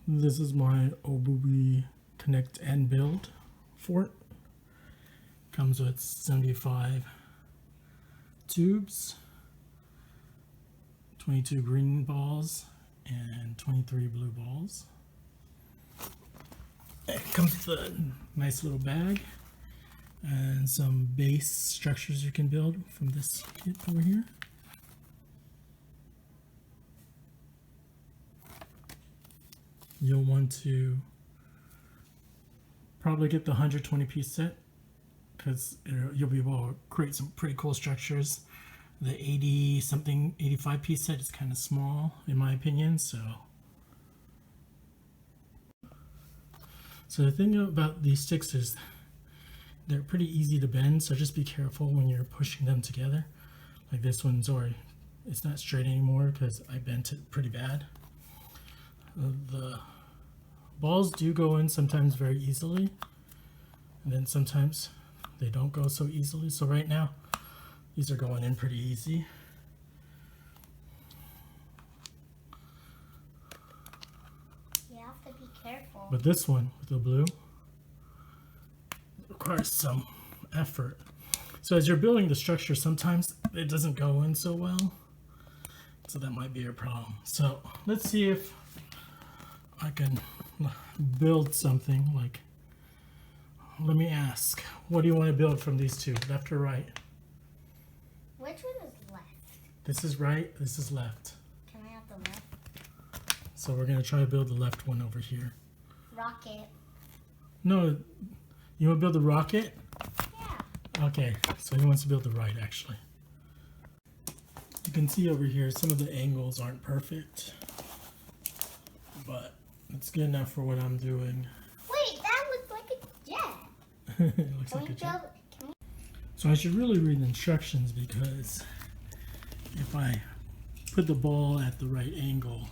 This is my Obuby connect and build fort. Comes with 75 tubes, 22 green balls, and 23 blue balls. It comes with a nice little bag and some base structures you can build from this kit over here. You'll want to probably get the 120 piece set because you'll be able to create some pretty cool structures. The 85 piece set is kind of small in my opinion, so the thing about these sticks is they're pretty easy to bend, so just be careful when you're pushing them together. Like this one's already, it's not straight anymore because I bent it pretty bad. The balls do go in sometimes very easily, and then sometimes they don't go so easily. So right now, these are going in pretty easy. You have to be careful. But this one with the blue requires some effort. So as you're building the structure, sometimes it doesn't go in so well. So that might be your problem. So let's see if I can build something like, let me ask, what do you want to build from these two, left or right? Which one is left? This is right, this is left. Can I have the left? So we're going to try to build the left one over here. Rocket. No, you want to build the rocket? Yeah. Okay, so he wants to build the right actually. You can see over here some of the angles aren't perfect, but it's good enough for what I'm doing. Wait, that looks like a jet. It looks Can like we a jet. build? So I should really read the instructions, because if I put the ball at the right angle,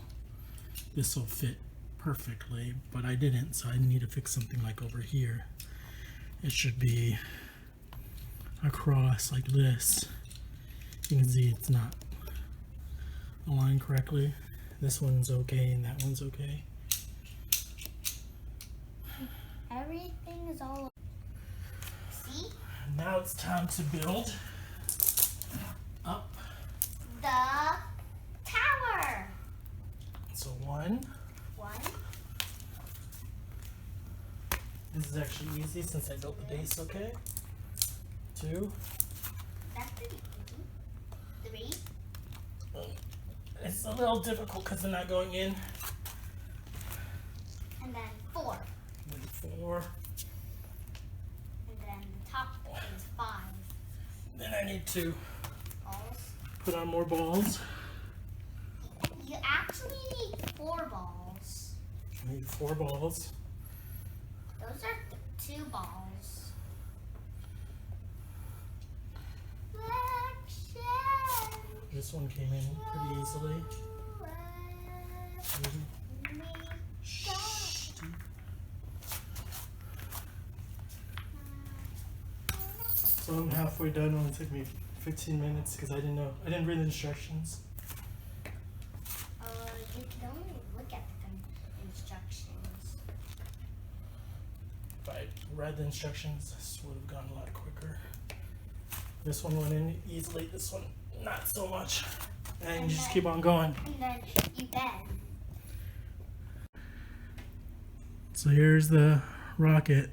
this will fit perfectly, but I didn't, so I need to fix something like over here. It should be across like this. You can see it's not aligned correctly. This one's okay and that one's okay. Everything is all. See? Now it's time to build up. The tower. So one. This is actually easy since I built the base okay. Two. That's pretty easy. Three. It's a little difficult because they're not going in. And then four. And then four. And then the top is five. Then I need to Balls. put on more balls. You actually need 4 balls. I need 4 balls. Those are 2 balls. This one came in pretty easily. So I'm halfway done. It only took me 15 minutes because I didn't read the instructions. You can only look at the instructions. If I read the instructions, this would have gone a lot quicker. This one went in easily, this one not so much. And you just keep on going. And then you bend. So here's the rocket.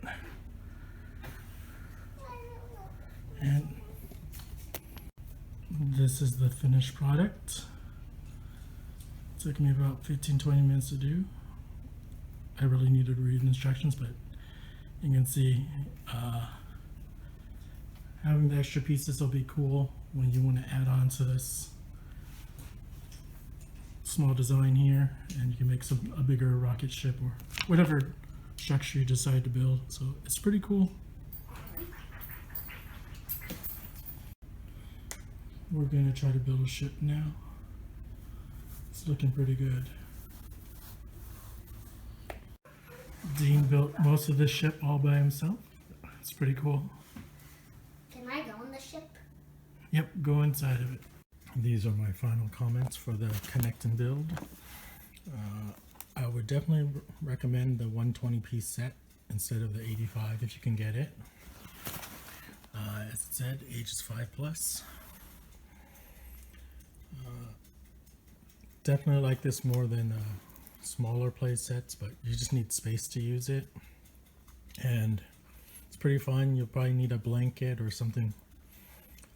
And this is the finished product. It took me about 15-20 minutes to do. I really needed to read the instructions, but you can see having the extra pieces will be cool when you want to add on to this small design here, and you can make a bigger rocket ship or whatever structure you decide to build. So it's pretty cool. We're going to try to build a ship now. It's looking pretty good. Dean built most of this ship all by himself. It's pretty cool. Can I go in the ship? Yep, go inside of it. These are my final comments for the connect and build. I would definitely recommend the 120 piece set instead of the 85 if you can get it. As it said, ages 5 plus. Definitely like this more than smaller play sets, but you just need space to use it. And it's pretty fun. You'll probably need a blanket or something,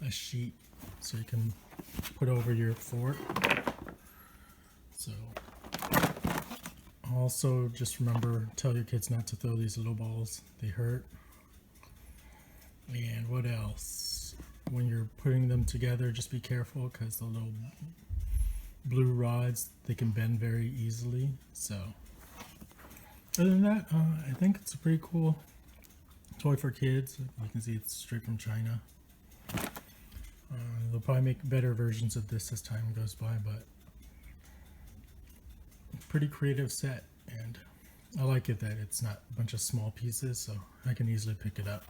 a sheet, so you can put over your fort. So also just remember, tell your kids not to throw these little balls, they hurt. And what else? When you're putting them together, just be careful because the little blue rods, they can bend very easily. So other than that, I think it's a pretty cool toy for kids. You can see it's straight from China. They'll probably make better versions of this as time goes by, but pretty creative set, and I like it that it's not a bunch of small pieces, so I can easily pick it up.